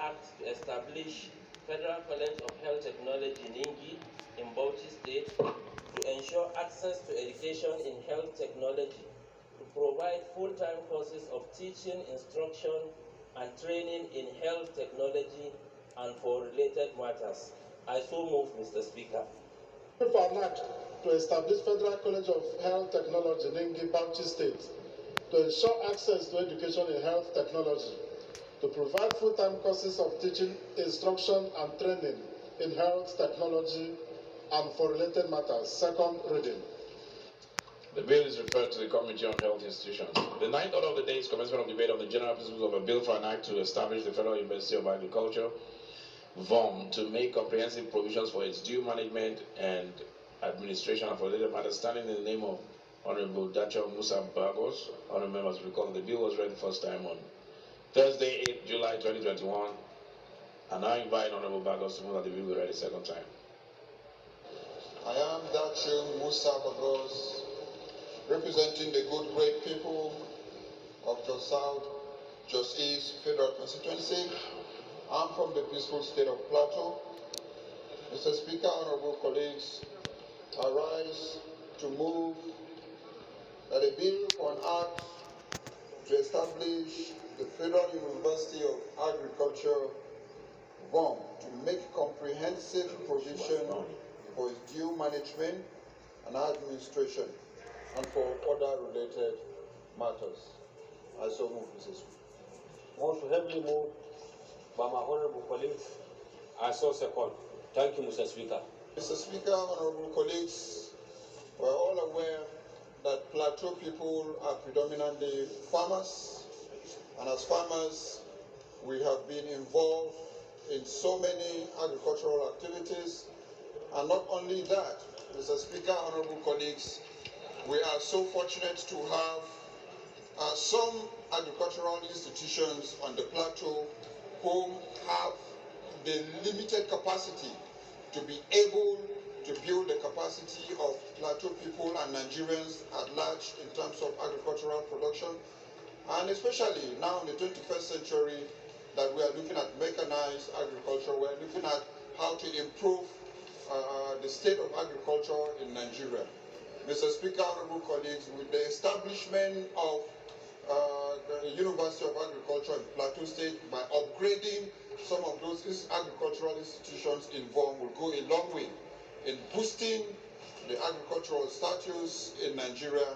Act to establish Federal College of Health Technology, Ningi, in Bauchi State, to ensure access to education in health technology, to provide full-time courses of teaching, instruction, and training in health technology and for related matters. I so move, Mr. Speaker. For an act to establish Federal College of Health Technology, Ningi, Bauchi State, to ensure access to education in health technology, to provide full-time courses of teaching, instruction, and training in health technology and for related matters. Second reading. The bill is referred to the Committee on Health Institutions. The ninth order of the day is commencement of debate on the general principles of a bill for an act to establish the Federal University of Agriculture, VOM, to make comprehensive provisions for its due management and administration and for related matters, standing in the name of Honorable Dacho Musa Bagos. Honorable members recall the bill was read the first time on Thursday, 8 July 2021, and I invite Honorable Bagos to move that the bill be read a second time. I am Dacho Musa Bagos, representing the good, great people of Jos South, Jos East Federal Constituency. I'm from the peaceful state of Plateau. Mr. Speaker, honorable colleagues, I rise to move that a bill for an act to establish the Federal University of Agriculture, VOM, to make comprehensive provision for its due management and administration and for other related matters. I so move, Mr. Speaker. Motion heavily moved by my honorable colleagues. I so second. Thank you, Mr. Speaker. Mr. Speaker, honorable colleagues, we're all aware that Plateau people are predominantly farmers, and as farmers, we have been involved in so many agricultural activities, and not only that, Mr. Speaker, honorable colleagues, we are so fortunate to have some agricultural institutions on the plateau who have the limited capacity to be able to build the capacity of Plateau people and Nigerians at large in terms of agricultural production, and especially now in the 21st century that we are looking at mechanized agriculture, we are looking at how to improve the state of agriculture in Nigeria. Mr. Speaker, honorable colleagues, with the establishment of the University of Agriculture in Plateau State, by upgrading some of those agricultural institutions involved, will go a long way in boosting the agricultural status in Nigeria,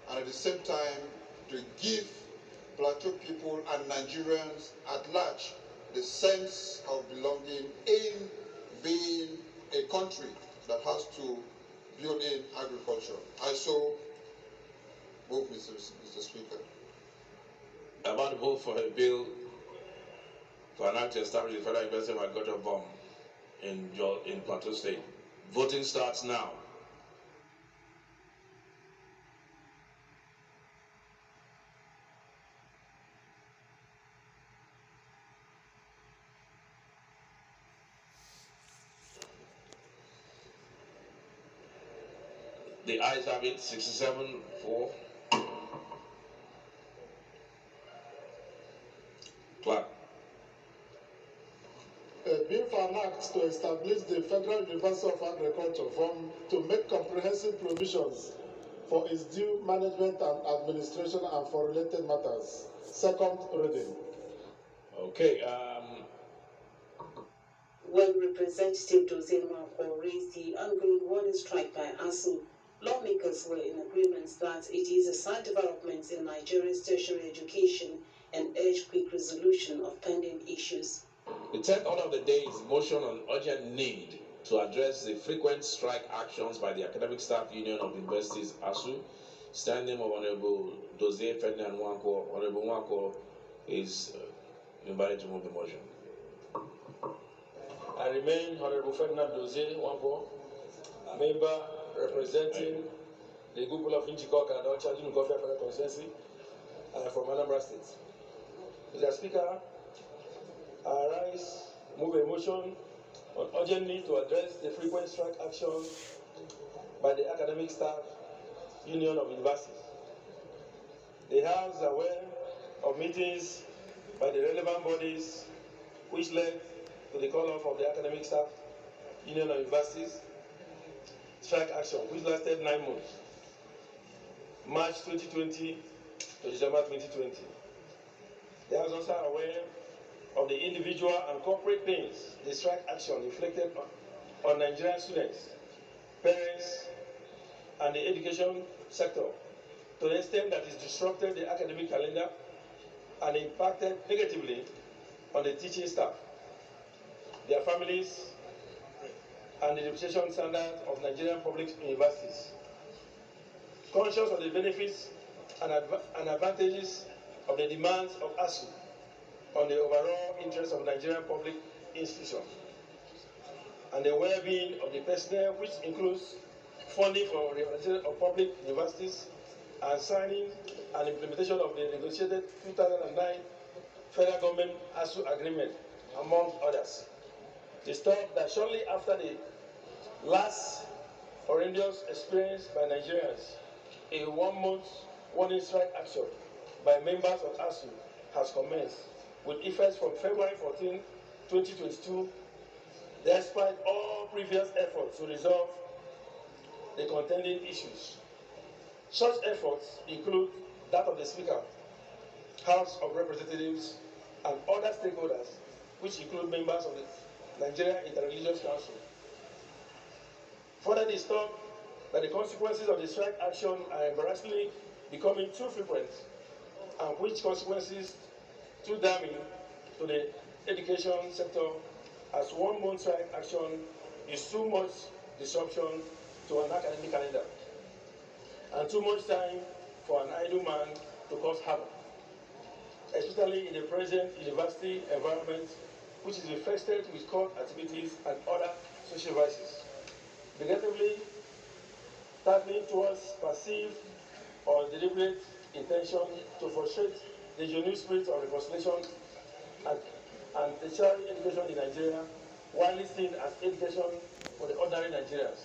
and at the same time to give Plateau people and Nigerians at large the sense of belonging in being a country that has to build in agriculture. I so move, Mr. Speaker. I'm about to vote for a bill for an act to establish the Federal University of Agriculture, VOM, in Plateau State. Voting starts now. The ayes have it, 67-4. Clerk. A bill for an act to establish the Federal University of Agriculture, VOM, to make comprehensive provisions for its due management and administration and for related matters. Second reading. Okay. When Representative Jose Marco raised the ongoing warning strike by ASU, lawmakers were in agreement that it is a sad development in Nigeria's tertiary education and urged quick resolution of pending issues. The 10th order of the day is motion on urgent need to address the frequent strike actions by the Academic Staff Union of Universities, ASU. Standing of Honorable Jose Ferdinand Nwankwo. Honorable Nwankwo is invited to move the motion. I remain Honorable Ferdinand Jose Nwankwo, member representing the good people of Inchikoka and Ocha Junukofia Federal Constituency from Anambra State. Mr. Speaker, I rise, move a motion on urgent need to address the frequent strike action by the Academic Staff Union of Universities. The House is aware of meetings by the relevant bodies which led to the call-off of the academic staff, union of universities, strike action, which lasted 9 months, March 2020 to December 2020. They are also aware of the individual and corporate pains the strike action inflicted on Nigerian students, parents, and the education sector, to the extent that it disrupted the academic calendar and impacted negatively on the teaching staff, their families, and the reputation standard of Nigerian public universities. Conscious of the benefits and advantages of the demands of ASU on the overall interest of Nigerian public institutions and the well-being of the personnel, which includes funding for rehabilitation of public universities and signing and implementation of the negotiated 2009 federal government ASU agreement, among others. The stop that shortly after the last horrendous experience by Nigerians, a 1-month warning strike action by members of ASU has commenced, with effects from February 14, 2022, despite all previous efforts to resolve the contending issues. Such efforts include that of the Speaker, House of Representatives, and other stakeholders, which include members of the Nigeria Interreligious Council. Further disturbed that the consequences of the strike action are embarrassingly becoming too frequent, and which consequences too damning to the education sector, as 1-month strike action is too much disruption to an academic calendar and too much time for an idle man to cause havoc, especially in the present university environment, which is infested with court activities and other social vices, negatively tackling towards perceived or deliberate intention to frustrate the genuine spirit of reconciliation and tertiary education in Nigeria, widely seen as education for the ordinary Nigerians.